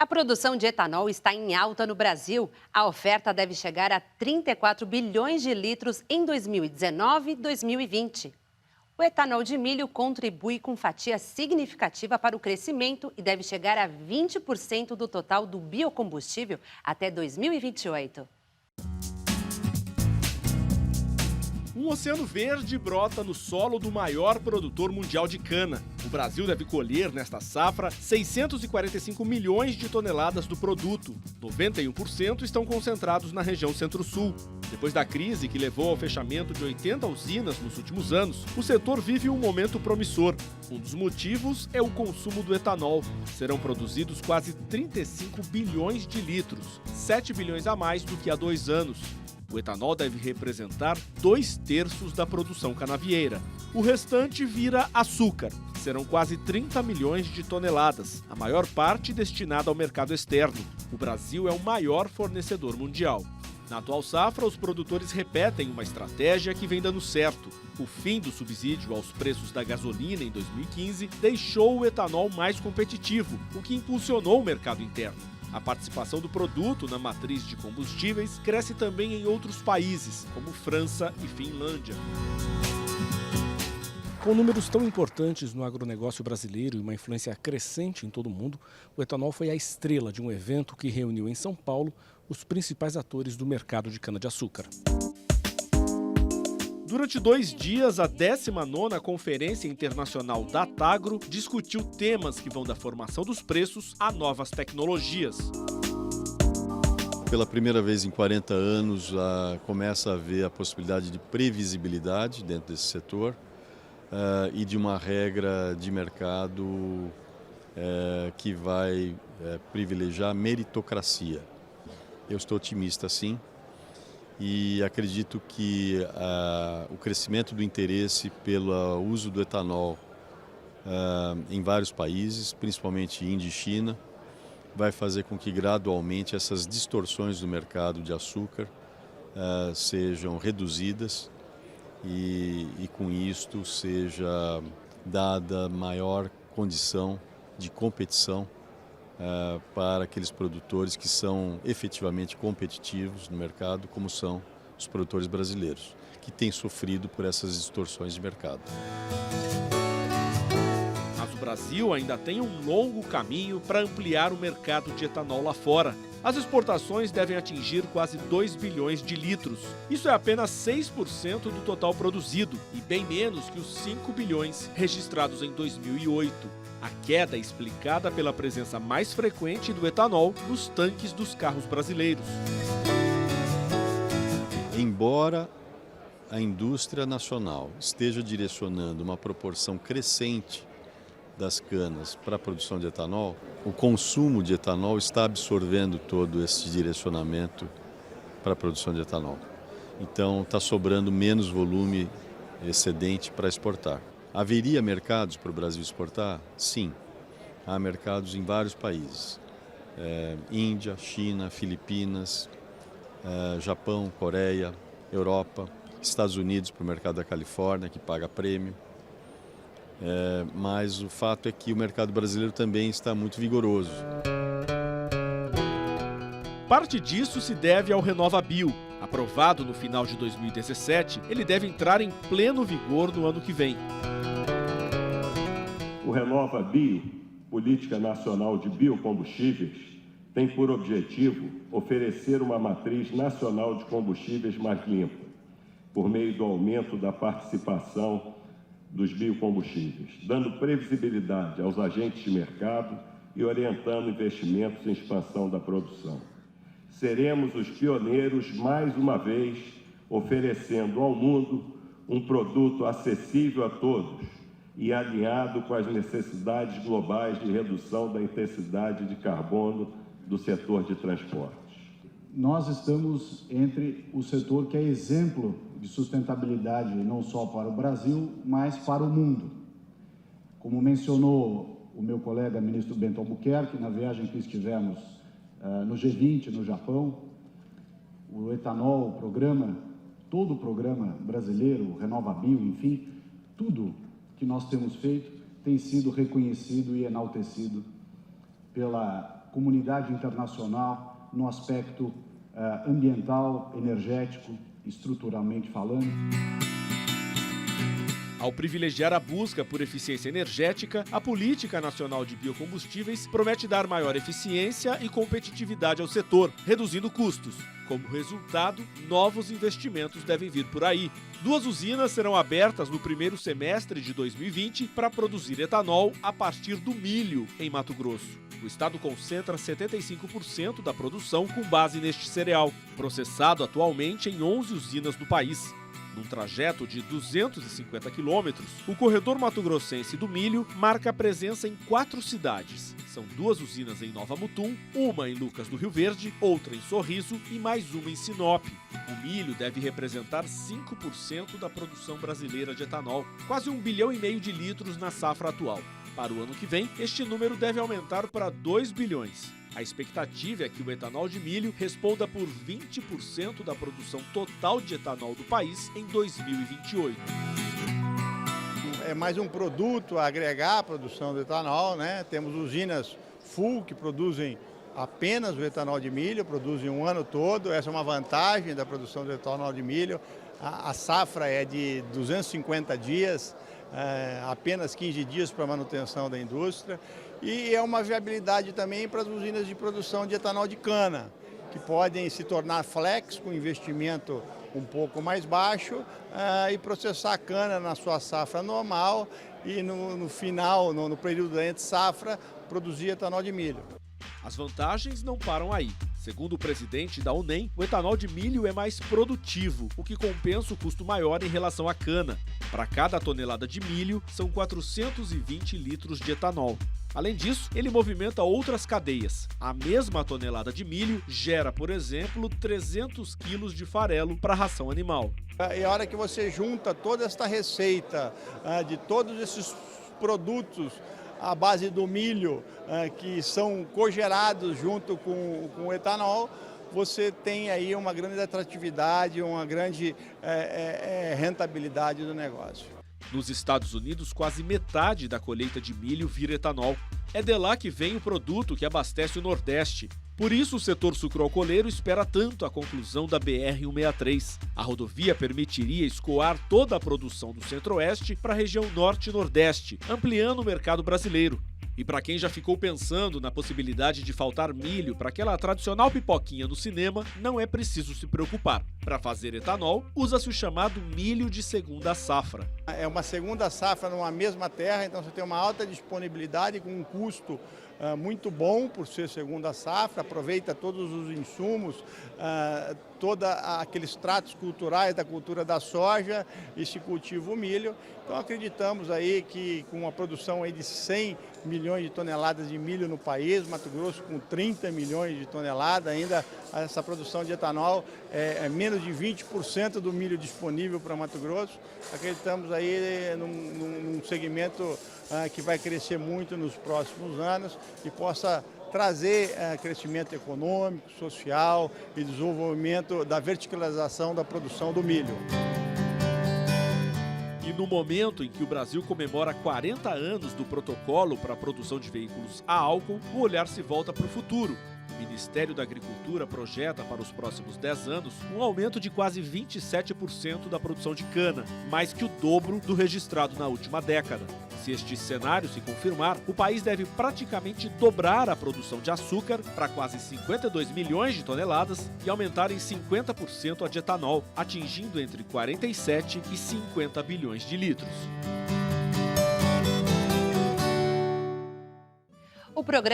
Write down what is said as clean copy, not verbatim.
A produção de etanol está em alta no Brasil. A oferta deve chegar a 34 bilhões de litros em 2019 e 2020. O etanol de milho contribui com fatia significativa para o crescimento e deve chegar a 20% do total do biocombustível até 2028. Um oceano verde brota no solo do maior produtor mundial de cana. O Brasil deve colher, nesta safra, 645 milhões de toneladas do produto. 91% estão concentrados na região Centro-Sul. Depois da crise que levou ao fechamento de 80 usinas nos últimos anos, o setor vive um momento promissor. Um dos motivos é o consumo do etanol. Serão produzidos quase 35 bilhões de litros, 7 bilhões a mais do que há 2 anos. O etanol deve representar 2/3 da produção canavieira. O restante vira açúcar. Serão quase 30 milhões de toneladas, a maior parte destinada ao mercado externo. O Brasil é o maior fornecedor mundial. Na atual safra, os produtores repetem uma estratégia que vem dando certo. O fim do subsídio aos preços da gasolina em 2015 deixou o etanol mais competitivo, o que impulsionou o mercado interno. A participação do produto na matriz de combustíveis cresce também em outros países, como França e Finlândia. Com números tão importantes no agronegócio brasileiro e uma influência crescente em todo o mundo, o etanol foi a estrela de um evento que reuniu em São Paulo os principais atores do mercado de cana-de-açúcar. Durante 2 dias, a 19ª Conferência Internacional Datagro discutiu temas que vão da formação dos preços a novas tecnologias. Pela primeira vez em 40 anos, começa a haver a possibilidade de previsibilidade dentro desse setor e de uma regra de mercado que vai privilegiar a meritocracia. Eu estou otimista, sim. E acredito que o crescimento do interesse pelo uso do etanol em vários países, principalmente Índia e China, vai fazer com que gradualmente essas distorções do mercado de açúcar sejam reduzidas e com isto seja dada maior condição de competição para aqueles produtores que são efetivamente competitivos no mercado, como são os produtores brasileiros, que têm sofrido por essas distorções de mercado. Mas o Brasil ainda tem um longo caminho para ampliar o mercado de etanol lá fora. As exportações devem atingir quase 2 bilhões de litros. Isso é apenas 6% do total produzido e bem menos que os 5 bilhões registrados em 2008. A queda é explicada pela presença mais frequente do etanol nos tanques dos carros brasileiros. Embora a indústria nacional esteja direcionando uma proporção crescente das canas para a produção de etanol, o consumo de etanol está absorvendo todo esse direcionamento para a produção de etanol. Então está sobrando menos volume excedente para exportar. Haveria mercados para o Brasil exportar? Sim, há mercados em vários países. Índia, China, Filipinas, Japão, Coreia, Europa, Estados Unidos para o mercado da Califórnia, que paga prêmio. Mas o fato é que o mercado brasileiro também está muito vigoroso. Parte disso se deve ao RenovaBio. Aprovado no final de 2017, ele deve entrar em pleno vigor no ano que vem. O RenovaBio, Política Nacional de Biocombustíveis, tem por objetivo oferecer uma matriz nacional de combustíveis mais limpa, por meio do aumento da participação dos biocombustíveis, dando previsibilidade aos agentes de mercado e orientando investimentos em expansão da produção. Seremos os pioneiros, mais uma vez, oferecendo ao mundo um produto acessível a todos e alinhado com as necessidades globais de redução da intensidade de carbono do setor de transportes. Nós estamos entre o setor que é exemplo de sustentabilidade não só para o Brasil, mas para o mundo. Como mencionou o meu colega ministro Bento Albuquerque, na viagem que estivemos no G20, no Japão, o etanol, o programa, todo o programa brasileiro, o RenovaBio, enfim, tudo que nós temos feito tem sido reconhecido e enaltecido pela comunidade internacional no aspecto ambiental, energético, estruturalmente falando. Ao privilegiar a busca por eficiência energética, a Política Nacional de Biocombustíveis promete dar maior eficiência e competitividade ao setor, reduzindo custos. Como resultado, novos investimentos devem vir por aí. 2 usinas serão abertas no primeiro semestre de 2020 para produzir etanol a partir do milho, em Mato Grosso. O estado concentra 75% da produção com base neste cereal, processado atualmente em 11 usinas do país. Num trajeto de 250 quilômetros, o corredor mato-grossense do milho marca a presença em 4 cidades. São 2 usinas em Nova Mutum, uma em Lucas do Rio Verde, outra em Sorriso e mais uma em Sinop. O milho deve representar 5% da produção brasileira de etanol, quase 1,5 bilhão de litros na safra atual. Para o ano que vem, este número deve aumentar para 2 bilhões. A expectativa é que o etanol de milho responda por 20% da produção total de etanol do país em 2028. É mais um produto a agregar à produção do etanol, né? Temos usinas full que produzem apenas o etanol de milho, produzem um ano todo. Essa é uma vantagem da produção do etanol de milho. A safra é de 250 dias, apenas 15 dias para manutenção da indústria. E é uma viabilidade também para as usinas de produção de etanol de cana, que podem se tornar flex com investimento um pouco mais baixo e processar a cana na sua safra normal e no final, no período da entre-safra, produzir etanol de milho. As vantagens não param aí. Segundo o presidente da UNEM, o etanol de milho é mais produtivo, o que compensa o custo maior em relação à cana. Para cada tonelada de milho, são 420 litros de etanol. Além disso, ele movimenta outras cadeias. A mesma tonelada de milho gera, por exemplo, 300 quilos de farelo para a ração animal. E a hora que você junta toda esta receita de todos esses produtos à base do milho, que são cogerados junto com o etanol, você tem aí uma grande atratividade, uma grande rentabilidade do negócio. Nos Estados Unidos, quase metade da colheita de milho vira etanol. É de lá que vem o produto que abastece o Nordeste. Por isso, o setor sucroalcooleiro espera tanto a conclusão da BR-163. A rodovia permitiria escoar toda a produção do Centro-Oeste para a região Norte e Nordeste, ampliando o mercado brasileiro. E para quem já ficou pensando na possibilidade de faltar milho para aquela tradicional pipoquinha no cinema, não é preciso se preocupar. Para fazer etanol, usa-se o chamado milho de segunda safra. É uma segunda safra numa mesma terra, então você tem uma alta disponibilidade com um custo muito bom por ser segunda safra, aproveita todos os insumos, todos aqueles tratos culturais da cultura da soja e se cultiva o milho. Então acreditamos aí que com uma produção aí de 100 milhões de toneladas de milho no país, Mato Grosso com 30 milhões de toneladas, ainda essa produção de etanol é menos de 20% do milho disponível para Mato Grosso. Acreditamos aí num segmento que vai crescer muito nos próximos anos e possa trazer crescimento econômico, social e desenvolvimento da verticalização da produção do milho. E no momento em que o Brasil comemora 40 anos do protocolo para a produção de veículos a álcool, o olhar se volta para o futuro. O Ministério da Agricultura projeta para os próximos 10 anos um aumento de quase 27% da produção de cana, mais que o dobro do registrado na última década. Se este cenário se confirmar, o país deve praticamente dobrar a produção de açúcar para quase 52 milhões de toneladas e aumentar em 50% a de etanol, atingindo entre 47 e 50 bilhões de litros. O programa